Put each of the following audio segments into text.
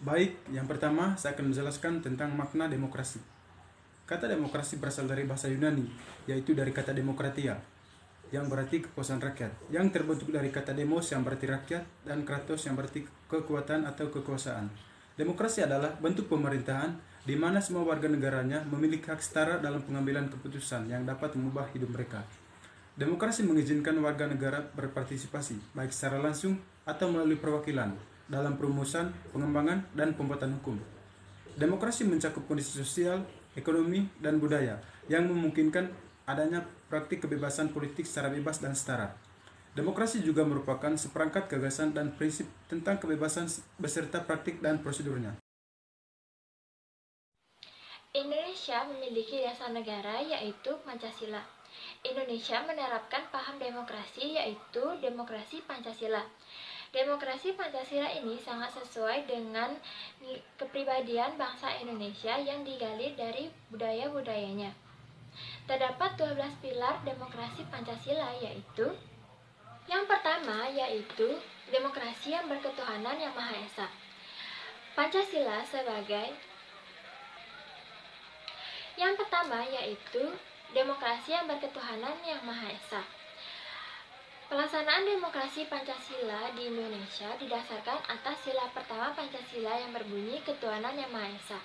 Baik, yang pertama saya akan menjelaskan tentang makna demokrasi. Kata demokrasi berasal dari bahasa Yunani, yaitu dari kata demokratia, yang berarti kekuasaan rakyat, yang terbentuk dari kata demos yang berarti rakyat, dan kratos yang berarti kekuatan atau kekuasaan. Demokrasi adalah bentuk pemerintahan di mana semua warga negaranya memiliki hak setara dalam pengambilan keputusan yang dapat mengubah hidup mereka. Demokrasi mengizinkan warga negara berpartisipasi, baik secara langsung atau melalui perwakilan, dalam perumusan, pengembangan, dan pembuatan hukum. Demokrasi mencakup kondisi sosial, ekonomi, dan budaya yang memungkinkan adanya praktik kebebasan politik secara bebas dan setara. Demokrasi juga merupakan seperangkat gagasan dan prinsip tentang kebebasan beserta praktik dan prosedurnya. Indonesia memiliki dasar negara yaitu Pancasila. Indonesia menerapkan paham demokrasi yaitu demokrasi Pancasila. Demokrasi Pancasila ini sangat sesuai dengan kepribadian bangsa Indonesia yang digali dari budaya-budayanya. Terdapat 12 pilar demokrasi Pancasila yaitu yang pertama yaitu demokrasi yang berketuhanan yang Maha Esa. Pancasila sebagai yang pertama yaitu demokrasi yang berketuhanan yang Maha Esa. Pelaksanaan demokrasi Pancasila di Indonesia didasarkan atas sila pertama Pancasila yang berbunyi ketuhanan yang Maha Esa.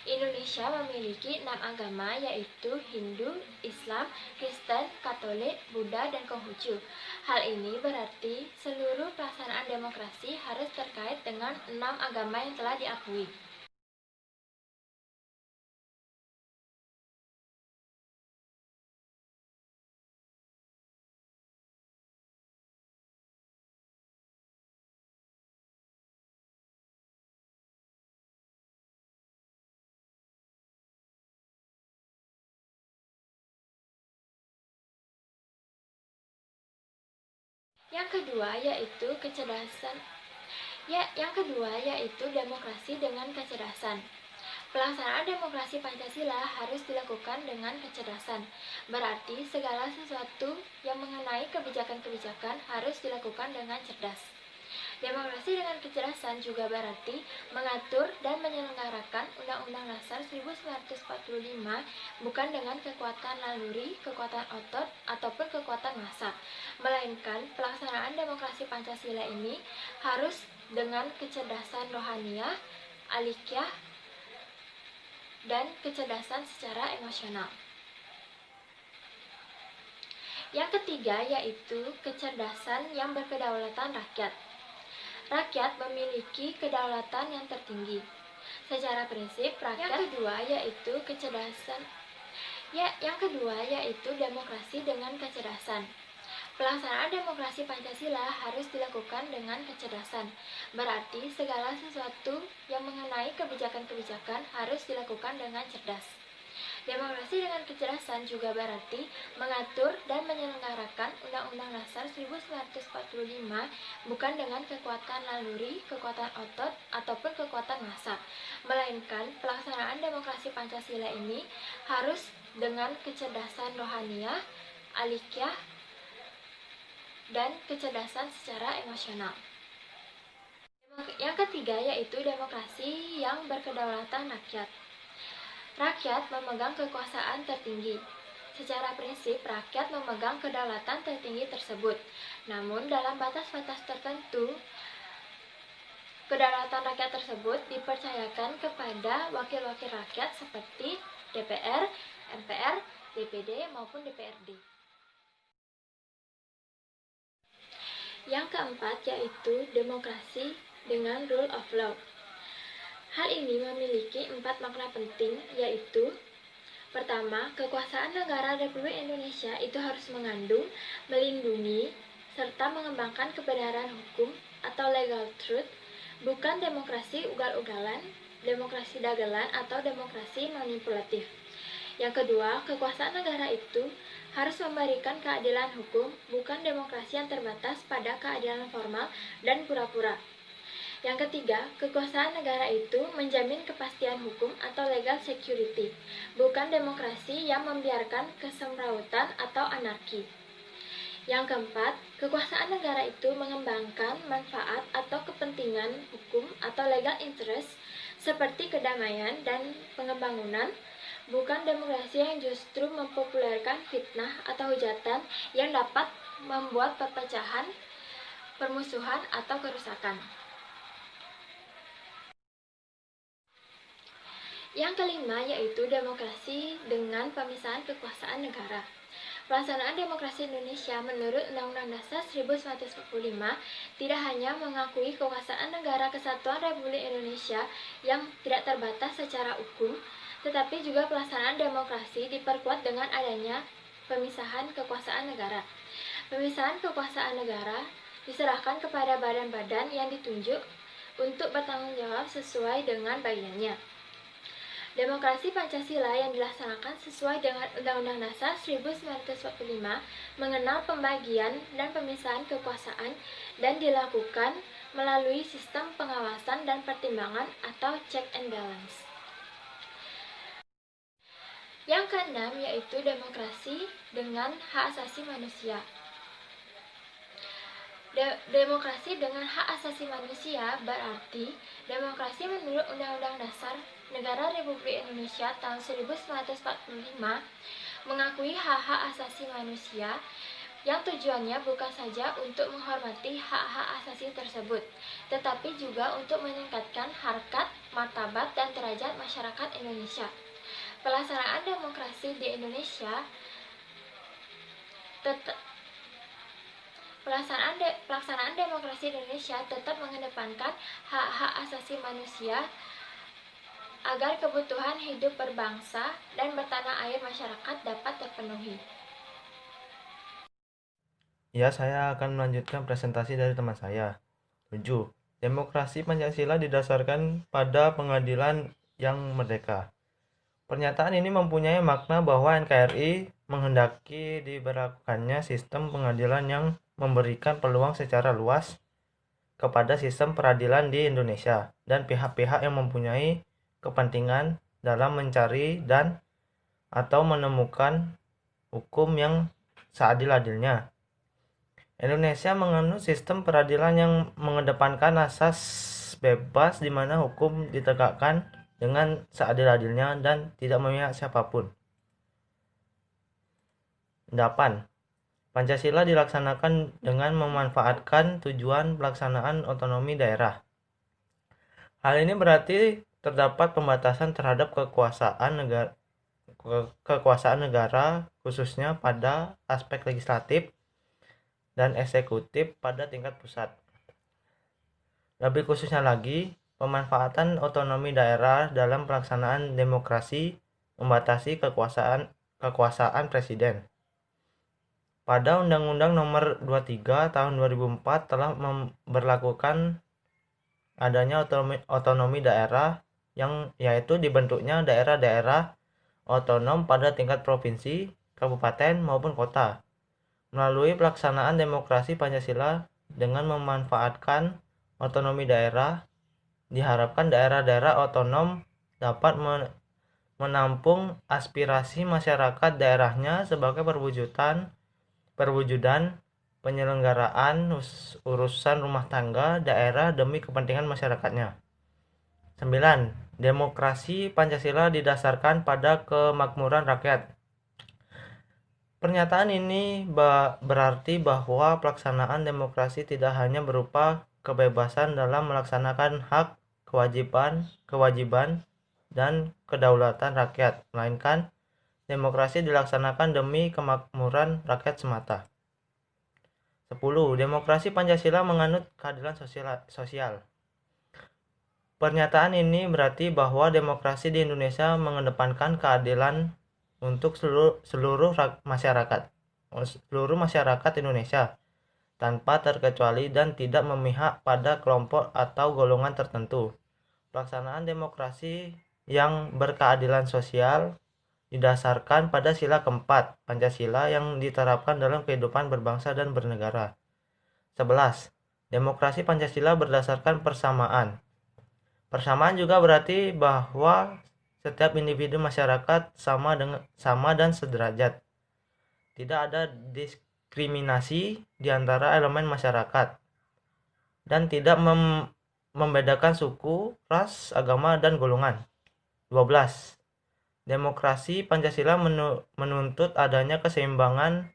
Indonesia memiliki 6 agama yaitu Hindu, Islam, Kristen, Katolik, Buddha, dan Konghucu. Hal ini berarti seluruh pelaksanaan demokrasi harus terkait dengan 6 agama yang telah diakui. Yang kedua yaitu demokrasi dengan kecerdasan. Pelaksanaan demokrasi Pancasila harus dilakukan dengan kecerdasan. Berarti segala sesuatu yang mengenai kebijakan-kebijakan harus dilakukan dengan cerdas. Demokrasi dengan kecerdasan juga berarti mengatur dan menyelenggarakan Undang-Undang Dasar 1945 bukan dengan kekuatan naluri, kekuatan otot, ataupun kekuatan massa, melainkan pelaksanaan demokrasi Pancasila ini harus dengan kecerdasan rohaniah, alikiyah, dan kecerdasan secara emosional. Yang ketiga yaitu kecerdasan yang berkedaulatan rakyat. Rakyat memiliki kedaulatan yang tertinggi. Secara prinsip, rakyat yang kedua yaitu demokrasi dengan kecerdasan. Pelaksanaan demokrasi Pancasila harus dilakukan dengan kecerdasan. Berarti segala sesuatu yang mengenai kebijakan-kebijakan harus dilakukan dengan cerdas. Demokrasi dengan kecerdasan juga berarti mengatur dan menyelenggarakan Undang-Undang Dasar 1945 bukan dengan kekuatan naluri, kekuatan otot, ataupun kekuatan massa, melainkan pelaksanaan demokrasi Pancasila ini harus dengan kecerdasan rohaniah, alikiyah, dan kecerdasan secara emosional. Yang ketiga yaitu demokrasi yang berkedaulatan rakyat. Rakyat memegang kekuasaan tertinggi. Secara prinsip, rakyat memegang kedaulatan tertinggi tersebut. Namun, dalam batas-batas tertentu, kedaulatan rakyat tersebut dipercayakan kepada wakil-wakil rakyat seperti DPR, MPR, DPD, maupun DPRD. Yang keempat yaitu demokrasi dengan rule of law. Hal ini memiliki 4 makna penting, yaitu pertama, kekuasaan negara Republik Indonesia itu harus mengandung, melindungi, serta mengembangkan kebenaran hukum atau legal truth, bukan demokrasi ugal-ugalan, demokrasi dagelan, atau demokrasi manipulatif. Yang kedua, kekuasaan negara itu harus memberikan keadilan hukum, bukan demokrasi yang terbatas pada keadilan formal dan pura-pura. Yang ketiga, kekuasaan negara itu menjamin kepastian hukum atau legal security, bukan demokrasi yang membiarkan kesemrautan atau anarki. Yang keempat, kekuasaan negara itu mengembangkan manfaat atau kepentingan hukum atau legal interest seperti kedamaian dan pengembangan, bukan demokrasi yang justru mempopulerkan fitnah atau hujatan yang dapat membuat perpecahan, permusuhan, atau kerusakan. Yang kelima yaitu demokrasi dengan pemisahan kekuasaan negara. Pelaksanaan demokrasi Indonesia menurut Undang-Undang Dasar 1945 tidak hanya mengakui kekuasaan negara kesatuan Republik Indonesia yang tidak terbatas secara hukum, tetapi juga pelaksanaan demokrasi diperkuat dengan adanya pemisahan kekuasaan negara. Pemisahan kekuasaan negara diserahkan kepada badan-badan yang ditunjuk untuk bertanggung jawab sesuai dengan bagiannya. Demokrasi Pancasila yang dilaksanakan sesuai dengan Undang-Undang Dasar 1945 mengenal pembagian dan pemisahan kekuasaan dan dilakukan melalui sistem pengawasan dan pertimbangan atau check and balance. Yang keenam yaitu demokrasi dengan hak asasi manusia. Demokrasi dengan hak asasi manusia berarti demokrasi menurut Undang-Undang Dasar Negara Republik Indonesia tahun 1945 mengakui hak-hak asasi manusia yang tujuannya bukan saja untuk menghormati hak-hak asasi tersebut, tetapi juga untuk meningkatkan harkat, martabat, dan derajat masyarakat Indonesia. Pelaksanaan demokrasi di Indonesia Pelaksanaan demokrasi di Indonesia tetap mengedepankan hak-hak asasi manusia agar kebutuhan hidup berbangsa dan bertanah air masyarakat dapat terpenuhi. Ya, saya akan melanjutkan presentasi dari teman saya. 7. Demokrasi Pancasila didasarkan pada pengadilan yang merdeka. Pernyataan ini mempunyai makna bahwa NKRI menghendaki diberlakukannya sistem pengadilan yang memberikan peluang secara luas kepada sistem peradilan di Indonesia dan pihak-pihak yang mempunyai kepentingan dalam mencari dan atau menemukan hukum yang seadil-adilnya. Indonesia menganut sistem peradilan yang mengedepankan asas bebas di mana hukum ditegakkan dengan seadil-adilnya dan tidak memihak siapapun. 8. Pancasila dilaksanakan dengan memanfaatkan tujuan pelaksanaan otonomi daerah. Hal ini berarti terdapat pembatasan terhadap kekuasaan negara khususnya pada aspek legislatif dan eksekutif pada tingkat pusat. Lebih khususnya lagi, pemanfaatan otonomi daerah dalam pelaksanaan demokrasi membatasi kekuasaan presiden. Pada Undang-Undang Nomor 23 Tahun 2004 telah memberlakukan adanya otonomi daerah yang yaitu dibentuknya daerah-daerah otonom pada tingkat provinsi, kabupaten maupun kota. Melalui pelaksanaan demokrasi Pancasila dengan memanfaatkan otonomi daerah, diharapkan daerah-daerah otonom dapat menampung aspirasi masyarakat daerahnya sebagai perwujudan penyelenggaraan urusan rumah tangga daerah demi kepentingan masyarakatnya. 9. Demokrasi Pancasila didasarkan pada kemakmuran rakyat. Pernyataan ini berarti bahwa pelaksanaan demokrasi tidak hanya berupa kebebasan dalam melaksanakan hak, kewajiban, dan kedaulatan rakyat, melainkan demokrasi dilaksanakan demi kemakmuran rakyat semata. 10. Demokrasi Pancasila menganut keadilan sosial. Pernyataan ini berarti bahwa demokrasi di Indonesia mengedepankan keadilan untuk seluruh masyarakat Indonesia tanpa terkecuali dan tidak memihak pada kelompok atau golongan tertentu. Pelaksanaan demokrasi yang berkeadilan sosial didasarkan pada sila keempat Pancasila yang diterapkan dalam kehidupan berbangsa dan bernegara. 11. Demokrasi Pancasila berdasarkan persamaan. Persamaan juga berarti bahwa setiap individu masyarakat sama dan sederajat. Tidak ada diskriminasi di antara elemen masyarakat dan tidak membedakan suku, ras, agama, dan golongan. 12. Demokrasi Pancasila menuntut adanya keseimbangan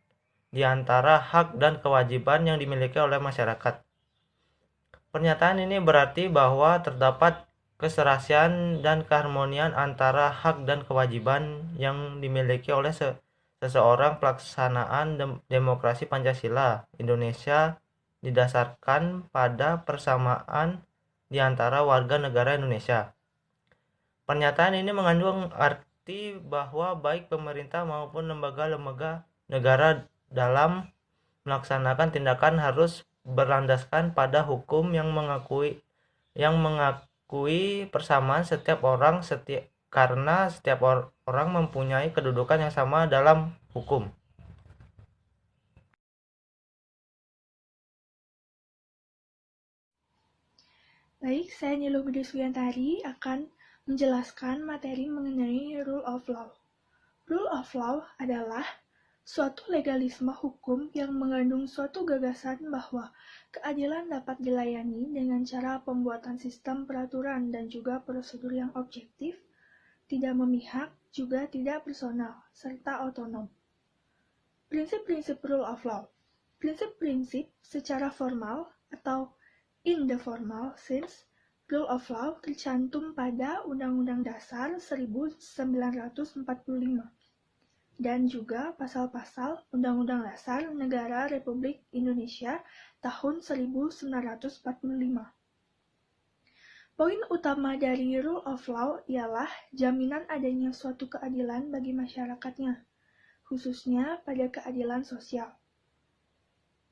di antara hak dan kewajiban yang dimiliki oleh masyarakat. Pernyataan ini berarti bahwa terdapat keserasian dan keharmonian antara hak dan kewajiban yang dimiliki oleh seseorang. Pelaksanaan demokrasi Pancasila Indonesia didasarkan pada persamaan di antara warga negara Indonesia. Pernyataan ini mengandung arti bahwa baik pemerintah maupun lembaga-lembaga negara dalam melaksanakan tindakan harus berlandaskan pada hukum yang mengakui persamaan setiap orang karena setiap orang mempunyai kedudukan yang sama dalam hukum. Baik, saya Niluh Budi Suyantari akan menjelaskan materi mengenai Rule of Law. Rule of Law adalah suatu legalisme hukum yang mengandung suatu gagasan bahwa keadilan dapat dilayani dengan cara pembuatan sistem peraturan dan juga prosedur yang objektif, tidak memihak, juga tidak personal, serta otonom. Prinsip-prinsip Rule of Law. Prinsip-prinsip secara formal atau in the formal sense, Rule of Law tercantum pada Undang-Undang Dasar 1945 dan juga pasal-pasal Undang-Undang Dasar Negara Republik Indonesia tahun 1945. Poin utama dari Rule of Law ialah jaminan adanya suatu keadilan bagi masyarakatnya, khususnya pada keadilan sosial.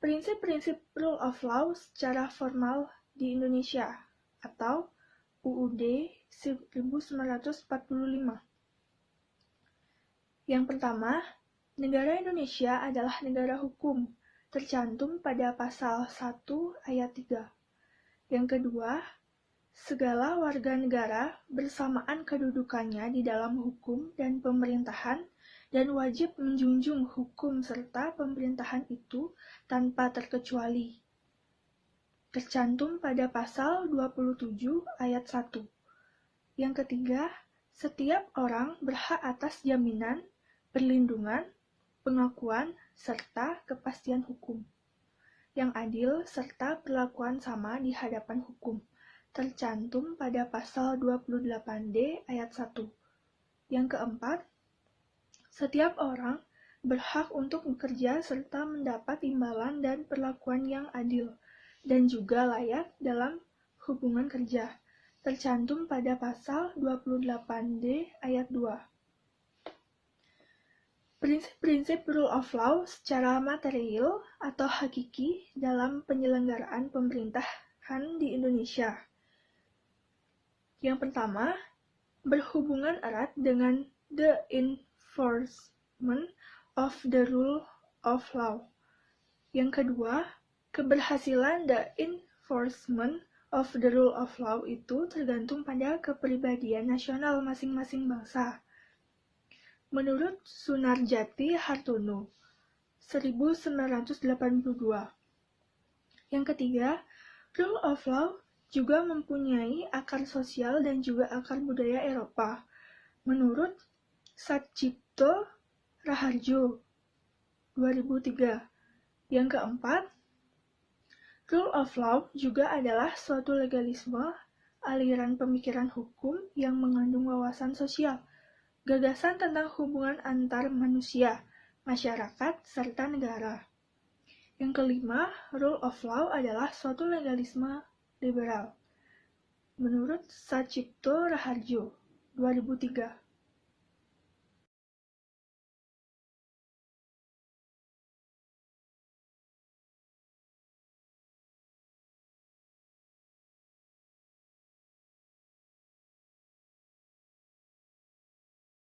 Prinsip-prinsip Rule of Law secara formal di Indonesia atau UUD 1945. Yang pertama, negara Indonesia adalah negara hukum, tercantum pada pasal 1 ayat 3. Yang kedua, segala warga negara bersamaan kedudukannya di dalam hukum dan pemerintahan dan wajib menjunjung hukum serta pemerintahan itu tanpa terkecuali. Tercantum pada pasal 27 ayat 1. Yang ketiga, setiap orang berhak atas jaminan, perlindungan, pengakuan, serta kepastian hukum yang adil serta perlakuan sama di hadapan hukum, tercantum pada pasal 28D ayat 1. Yang keempat, setiap orang berhak untuk bekerja serta mendapat imbalan dan perlakuan yang adil dan juga layak dalam hubungan kerja, tercantum pada pasal 28D ayat 2. Prinsip-prinsip Rule of Law secara material atau hakiki dalam penyelenggaraan pemerintahan di Indonesia. Yang pertama, berhubungan erat dengan the enforcement of the Rule of Law. Yang kedua, keberhasilan the enforcement of the Rule of Law itu tergantung pada kepribadian nasional masing-masing bangsa. Menurut Sunarjati Hartono, 1982. Yang ketiga, Rule of Law juga mempunyai akar sosial dan juga akar budaya Eropa. Menurut Satchito Raharjo, 2003. Yang keempat, Rule of Law juga adalah suatu legalisme, aliran pemikiran hukum yang mengandung wawasan sosial, gagasan tentang hubungan antar manusia, masyarakat, serta negara. Yang kelima, Rule of Law adalah suatu legalisme liberal. Menurut Satchito Raharjo, 2003.